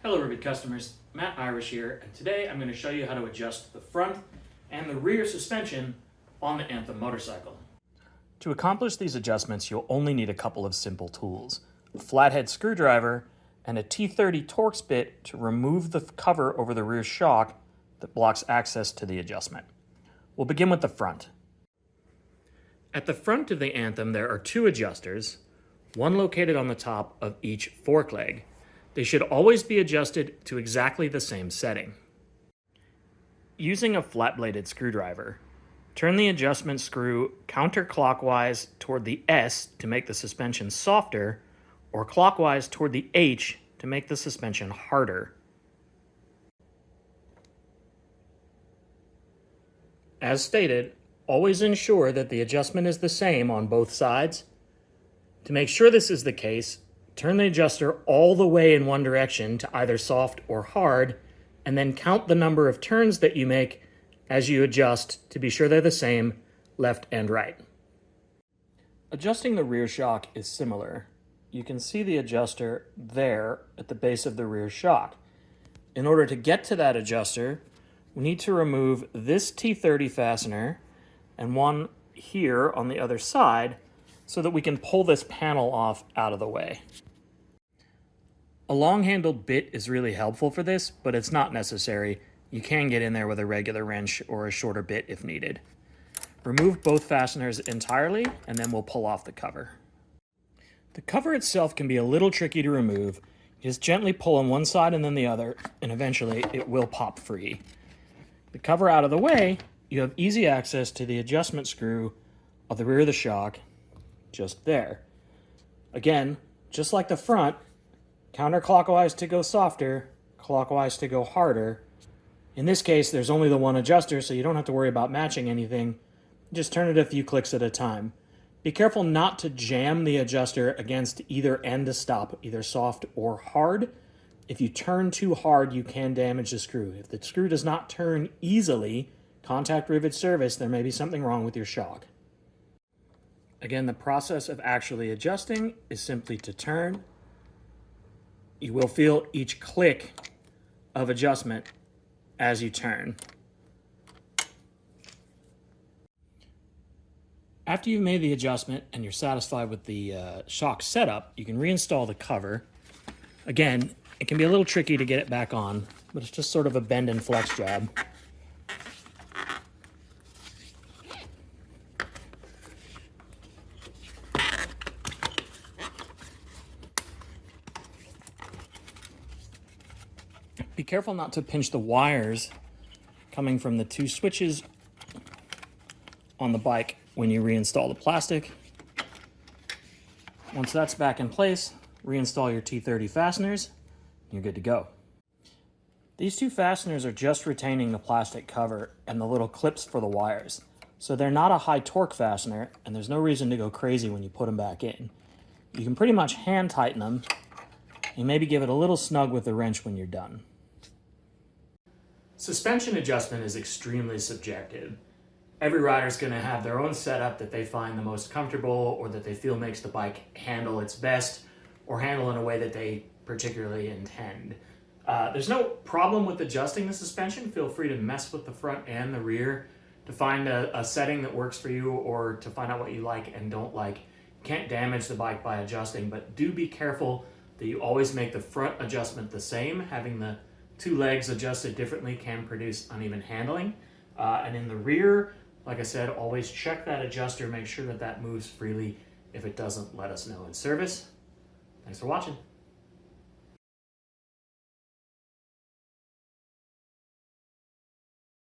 Hello Ryvid customers, Matt Irish here, and today I'm going to show you how to adjust the front and the rear suspension on the Anthem motorcycle. To accomplish these adjustments, you'll only need a couple of simple tools: a flathead screwdriver and a T30 Torx bit to remove the cover over the rear shock that blocks access to the adjustment. We'll begin with the front. At the front of the Anthem, there are two adjusters, one located on the top of each fork leg. They should always be adjusted to exactly the same setting. Using a flat-bladed screwdriver, turn the adjustment screw counterclockwise toward the S to make the suspension softer, or clockwise toward the H to make the suspension harder. As stated, always ensure that the adjustment is the same on both sides. To make sure this is the case, turn the adjuster all the way in one direction to either soft or hard, and then count the number of turns that you make as you adjust to be sure they're the same left and right. Adjusting the rear shock is similar. You can see the adjuster there at the base of the rear shock. In order to get to that adjuster, we need to remove this T30 fastener and one here on the other side so that we can pull this panel off out of the way. A long-handled bit is really helpful for this, but it's not necessary. You can get in there with a regular wrench or a shorter bit if needed. Remove both fasteners entirely, and then we'll pull off the cover. The cover itself can be a little tricky to remove. You just gently pull on one side and then the other, and eventually it will pop free. The cover out of the way, you have easy access to the adjustment screw of the rear of the shock, just there. Again, just like the front, counterclockwise to go softer, clockwise to go harder. In this case, there's only the one adjuster, so you don't have to worry about matching anything. Just turn it a few clicks at a time. Be careful not to jam the adjuster against either end to stop, either soft or hard. If you turn too hard, you can damage the screw. If the screw does not turn easily, contact Ryvid service. There may be something wrong with your shock. Again, the process of actually adjusting is simply to turn. You will feel each click of adjustment as you turn. After you've made the adjustment and you're satisfied with the shock setup, you can reinstall the cover. Again, it can be a little tricky to get it back on, but it's just sort of a bend and flex job. Be careful not to pinch the wires coming from the two switches on the bike when you reinstall the plastic. Once that's back in place, reinstall your T30 fasteners, and you're good to go. These two fasteners are just retaining the plastic cover and the little clips for the wires. So they're not a high torque fastener, and there's no reason to go crazy when you put them back in. You can pretty much hand tighten them and maybe give it a little snug with the wrench when you're done. Suspension adjustment is extremely subjective. Every rider is going to have their own setup that they find the most comfortable or that they feel makes the bike handle its best or handle in a way that they particularly intend. There's no problem with adjusting the suspension. Feel free to mess with the front and the rear to find a setting that works for you or to find out what you like and don't like. You can't damage the bike by adjusting, but do be careful that you always make the front adjustment the same. Having the two legs adjusted differently can produce uneven handling. And in the rear, like I said, always check that adjuster, make sure that that moves freely. If it doesn't, let us know in service. Thanks for watching.